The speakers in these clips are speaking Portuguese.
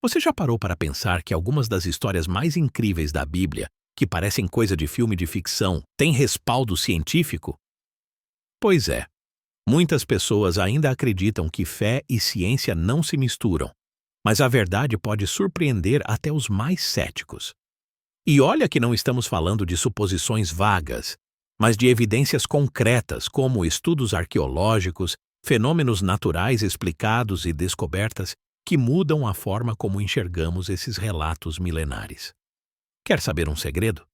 Você já parou para pensar que algumas das histórias mais incríveis da Bíblia, que parecem coisa de filme de ficção, têm respaldo científico? Pois é, muitas pessoas ainda acreditam que fé e ciência não se misturam, mas a verdade pode surpreender até os mais céticos. E olha que não estamos falando de suposições vagas, mas de evidências concretas como estudos arqueológicos, fenômenos naturais explicados e descobertas que mudam a forma como enxergamos esses relatos milenares. Quer saber um segredo?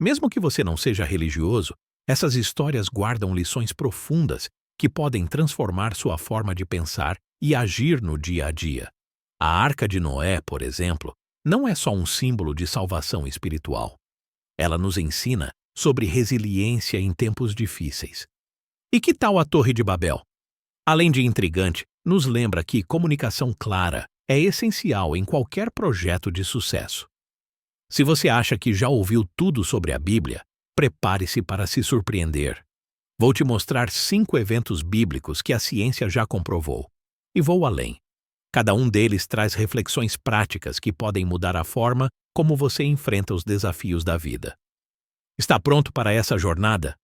Mesmo que você não seja religioso, essas histórias guardam lições profundas que podem transformar sua forma de pensar e agir no dia a dia. A Arca de Noé, por exemplo, não é só um símbolo de salvação espiritual. Ela nos ensina sobre resiliência em tempos difíceis. E que tal a Torre de Babel? Além de intrigante, nos lembra que comunicação clara é essencial em qualquer projeto de sucesso. Se você acha que já ouviu tudo sobre a Bíblia, prepare-se para se surpreender. Vou te mostrar 5 eventos bíblicos que a ciência já comprovou. E vou além. Cada um deles traz reflexões práticas que podem mudar a forma como você enfrenta os desafios da vida. Está pronto para essa jornada?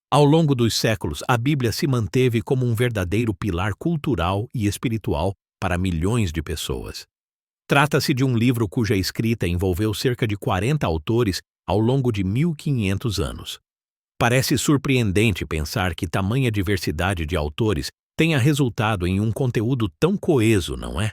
Ao longo dos séculos, a Bíblia se manteve como um verdadeiro pilar cultural e espiritual para milhões de pessoas. Trata-se de um livro cuja escrita envolveu cerca de 40 autores ao longo de 1500 anos. Parece surpreendente pensar que tamanha diversidade de autores tenha resultado em um conteúdo tão coeso, não é?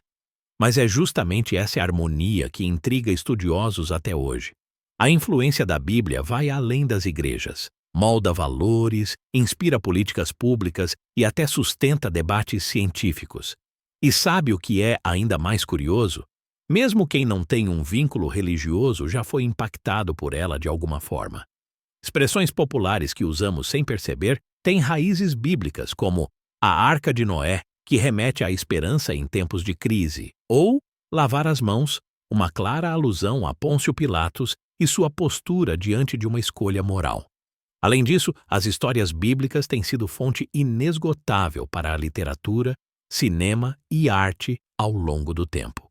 Mas é justamente essa harmonia que intriga estudiosos até hoje. A influência da Bíblia vai além das igrejas. Molda valores, inspira políticas públicas e até sustenta debates científicos. E sabe o que é ainda mais curioso? Mesmo quem não tem um vínculo religioso já foi impactado por ela de alguma forma. Expressões populares que usamos sem perceber têm raízes bíblicas, como a Arca de Noé, que remete à esperança em tempos de crise, ou lavar as mãos, uma clara alusão a Pôncio Pilatos e sua postura diante de uma escolha moral. Além disso, as histórias bíblicas têm sido fonte inesgotável para a literatura, cinema e arte ao longo do tempo.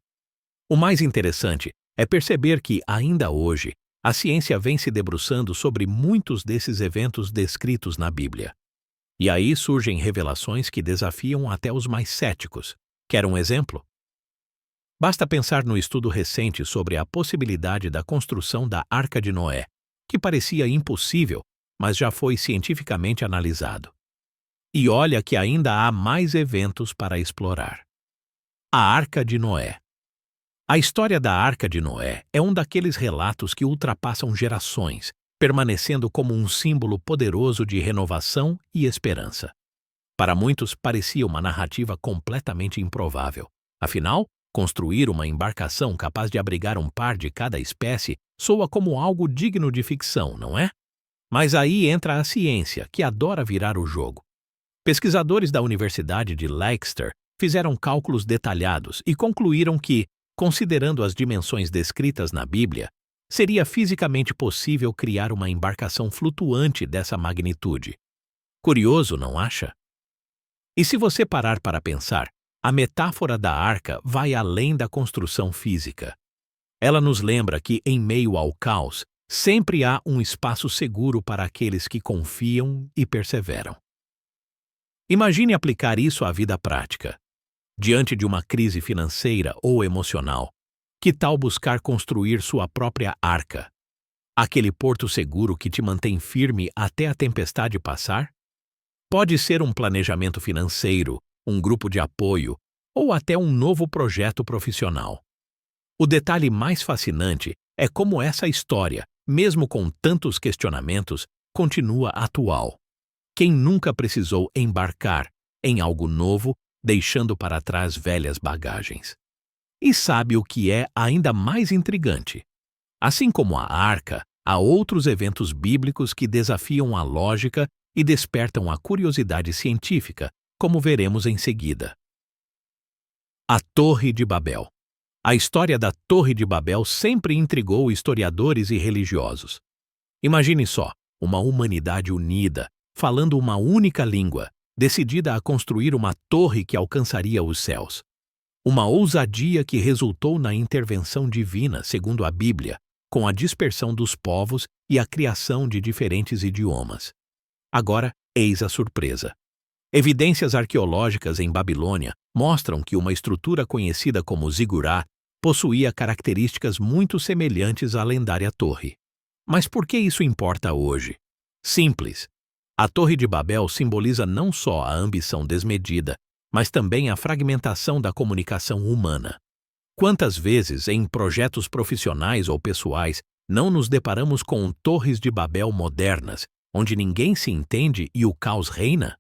O mais interessante é perceber que, ainda hoje, a ciência vem se debruçando sobre muitos desses eventos descritos na Bíblia. E aí surgem revelações que desafiam até os mais céticos. Quer um exemplo? Basta pensar no estudo recente sobre a possibilidade da construção da Arca de Noé, que parecia impossível, mas já foi cientificamente analisado. E olha que ainda há mais eventos para explorar. A Arca de Noé. A história da Arca de Noé é um daqueles relatos que ultrapassam gerações, permanecendo como um símbolo poderoso de renovação e esperança. Para muitos, parecia uma narrativa completamente improvável. Afinal, construir uma embarcação capaz de abrigar um par de cada espécie soa como algo digno de ficção, não é? Mas aí entra a ciência, que adora virar o jogo. Pesquisadores da Universidade de Leicester fizeram cálculos detalhados e concluíram que, considerando as dimensões descritas na Bíblia, seria fisicamente possível criar uma embarcação flutuante dessa magnitude. Curioso, não acha? E se você parar para pensar, a metáfora da arca vai além da construção física. Ela nos lembra que, em meio ao caos, sempre há um espaço seguro para aqueles que confiam e perseveram. Imagine aplicar isso à vida prática. Diante de uma crise financeira ou emocional, que tal buscar construir sua própria arca? Aquele porto seguro que te mantém firme até a tempestade passar? Pode ser um planejamento financeiro, um grupo de apoio ou até um novo projeto profissional. O detalhe mais fascinante é como essa história, mesmo com tantos questionamentos, continua atual. Quem nunca precisou embarcar em algo novo, deixando para trás velhas bagagens? E sabe o que é ainda mais intrigante? Assim como a arca, há outros eventos bíblicos que desafiam a lógica e despertam a curiosidade científica, como veremos em seguida. A Torre de Babel. A história da Torre de Babel sempre intrigou historiadores e religiosos. Imagine só, uma humanidade unida, falando uma única língua, decidida a construir uma torre que alcançaria os céus. Uma ousadia que resultou na intervenção divina, segundo a Bíblia, com a dispersão dos povos e a criação de diferentes idiomas. Agora, eis a surpresa. Evidências arqueológicas em Babilônia mostram que uma estrutura conhecida como zigurá possuía características muito semelhantes à lendária torre. Mas por que isso importa hoje? Simples. A Torre de Babel simboliza não só a ambição desmedida, mas também a fragmentação da comunicação humana. Quantas vezes, em projetos profissionais ou pessoais, não nos deparamos com torres de Babel modernas, onde ninguém se entende e o caos reina?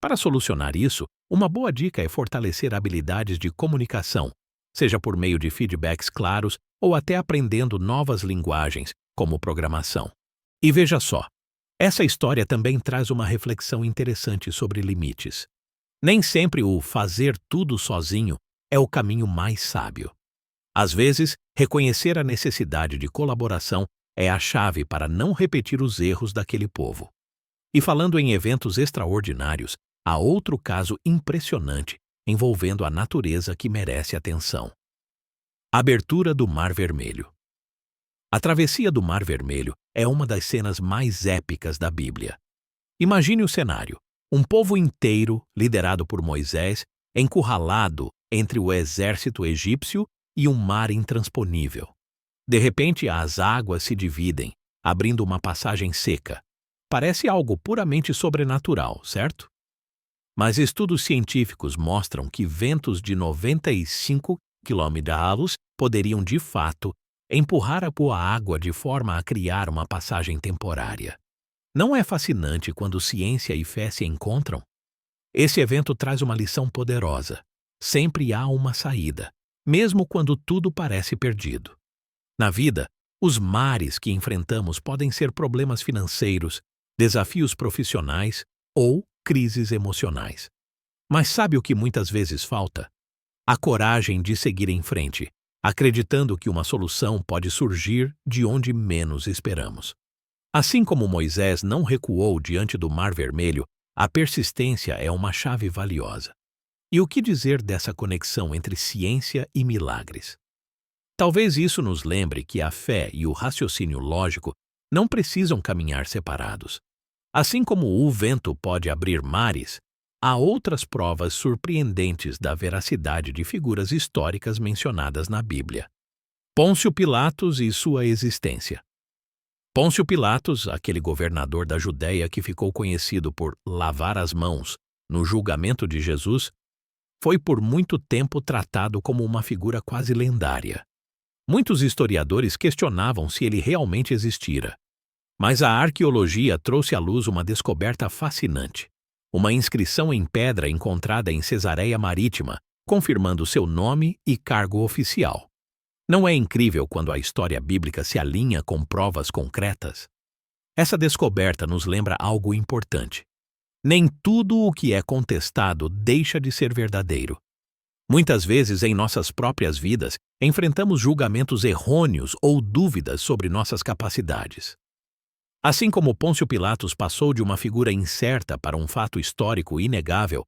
Para solucionar isso, uma boa dica é fortalecer habilidades de comunicação, seja por meio de feedbacks claros ou até aprendendo novas linguagens, como programação. E veja só, essa história também traz uma reflexão interessante sobre limites. Nem sempre o fazer tudo sozinho é o caminho mais sábio. Às vezes, reconhecer a necessidade de colaboração é a chave para não repetir os erros daquele povo. E falando em eventos extraordinários, há outro caso impressionante envolvendo a natureza que merece atenção. A abertura do Mar Vermelho. A travessia do Mar Vermelho é uma das cenas mais épicas da Bíblia. Imagine o cenário: um povo inteiro, liderado por Moisés, encurralado entre o exército egípcio e um mar intransponível. De repente, as águas se dividem, abrindo uma passagem seca. Parece algo puramente sobrenatural, certo? Mas estudos científicos mostram que ventos de 95 km/h poderiam, de fato, empurrar a água de forma a criar uma passagem temporária. Não é fascinante quando ciência e fé se encontram? Esse evento traz uma lição poderosa. Sempre há uma saída, mesmo quando tudo parece perdido. Na vida, os mares que enfrentamos podem ser problemas financeiros, desafios profissionais ou crises emocionais. Mas sabe o que muitas vezes falta? A coragem de seguir em frente, acreditando que uma solução pode surgir de onde menos esperamos. Assim como Moisés não recuou diante do Mar Vermelho, a persistência é uma chave valiosa. E o que dizer dessa conexão entre ciência e milagres? Talvez isso nos lembre que a fé e o raciocínio lógico não precisam caminhar separados. Assim como o vento pode abrir mares, há outras provas surpreendentes da veracidade de figuras históricas mencionadas na Bíblia. Pôncio Pilatos e sua existência. Pôncio Pilatos, aquele governador da Judéia que ficou conhecido por lavar as mãos no julgamento de Jesus, foi por muito tempo tratado como uma figura quase lendária. Muitos historiadores questionavam se ele realmente existira. Mas a arqueologia trouxe à luz uma descoberta fascinante. Uma inscrição em pedra encontrada em Cesareia Marítima, confirmando seu nome e cargo oficial. Não é incrível quando a história bíblica se alinha com provas concretas? Essa descoberta nos lembra algo importante. Nem tudo o que é contestado deixa de ser verdadeiro. Muitas vezes, em nossas próprias vidas, enfrentamos julgamentos errôneos ou dúvidas sobre nossas capacidades. Assim como Pôncio Pilatos passou de uma figura incerta para um fato histórico inegável,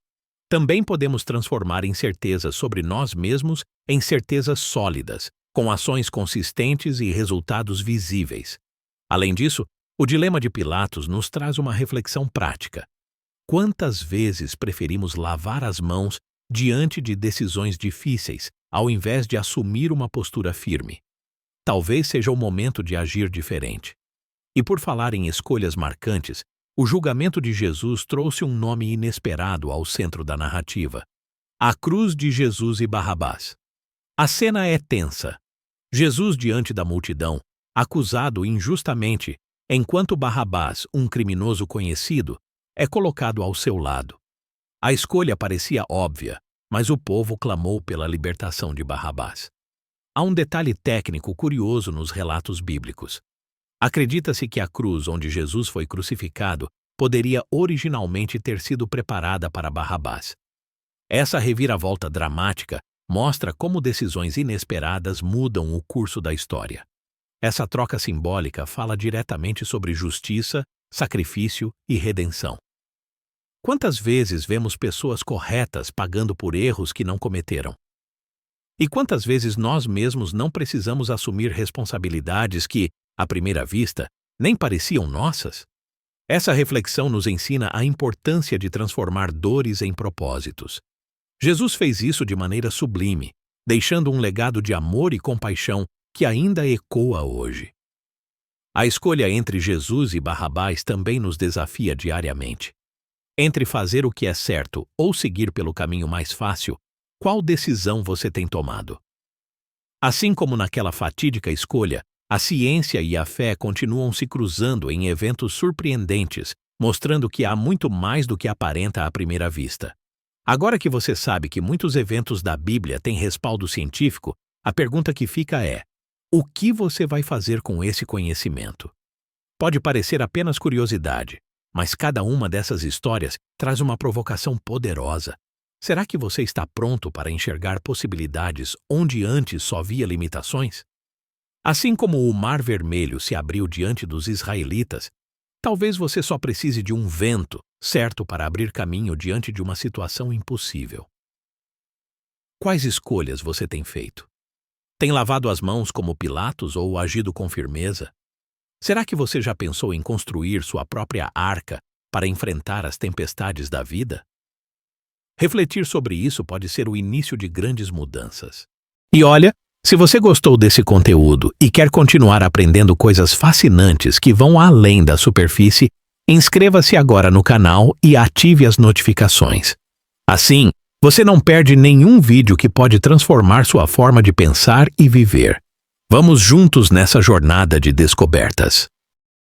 também podemos transformar incertezas sobre nós mesmos em certezas sólidas, com ações consistentes e resultados visíveis. Além disso, o dilema de Pilatos nos traz uma reflexão prática. Quantas vezes preferimos lavar as mãos diante de decisões difíceis, ao invés de assumir uma postura firme? Talvez seja o momento de agir diferente. E por falar em escolhas marcantes, o julgamento de Jesus trouxe um nome inesperado ao centro da narrativa: a cruz de Jesus e Barrabás. A cena é tensa. Jesus diante da multidão, acusado injustamente, enquanto Barrabás, um criminoso conhecido, é colocado ao seu lado. A escolha parecia óbvia, mas o povo clamou pela libertação de Barrabás. Há um detalhe técnico curioso nos relatos bíblicos. Acredita-se que a cruz onde Jesus foi crucificado poderia originalmente ter sido preparada para Barrabás. Essa reviravolta dramática mostra como decisões inesperadas mudam o curso da história. Essa troca simbólica fala diretamente sobre justiça, sacrifício e redenção. Quantas vezes vemos pessoas corretas pagando por erros que não cometeram? E quantas vezes nós mesmos não precisamos assumir responsabilidades que, à primeira vista, nem pareciam nossas? Essa reflexão nos ensina a importância de transformar dores em propósitos. Jesus fez isso de maneira sublime, deixando um legado de amor e compaixão que ainda ecoa hoje. A escolha entre Jesus e Barrabás também nos desafia diariamente. Entre fazer o que é certo ou seguir pelo caminho mais fácil, qual decisão você tem tomado? Assim como naquela fatídica escolha, a ciência e a fé continuam se cruzando em eventos surpreendentes, mostrando que há muito mais do que aparenta à primeira vista. Agora que você sabe que muitos eventos da Bíblia têm respaldo científico, a pergunta que fica é: o que você vai fazer com esse conhecimento? Pode parecer apenas curiosidade, mas cada uma dessas histórias traz uma provocação poderosa. Será que você está pronto para enxergar possibilidades onde antes só via limitações? Assim como o Mar Vermelho se abriu diante dos israelitas, talvez você só precise de um vento certo para abrir caminho diante de uma situação impossível. Quais escolhas você tem feito? Tem lavado as mãos como Pilatos ou agido com firmeza? Será que você já pensou em construir sua própria arca para enfrentar as tempestades da vida? Refletir sobre isso pode ser o início de grandes mudanças. E olha, se você gostou desse conteúdo e quer continuar aprendendo coisas fascinantes que vão além da superfície, inscreva-se agora no canal e ative as notificações. Assim, você não perde nenhum vídeo que pode transformar sua forma de pensar e viver. Vamos juntos nessa jornada de descobertas.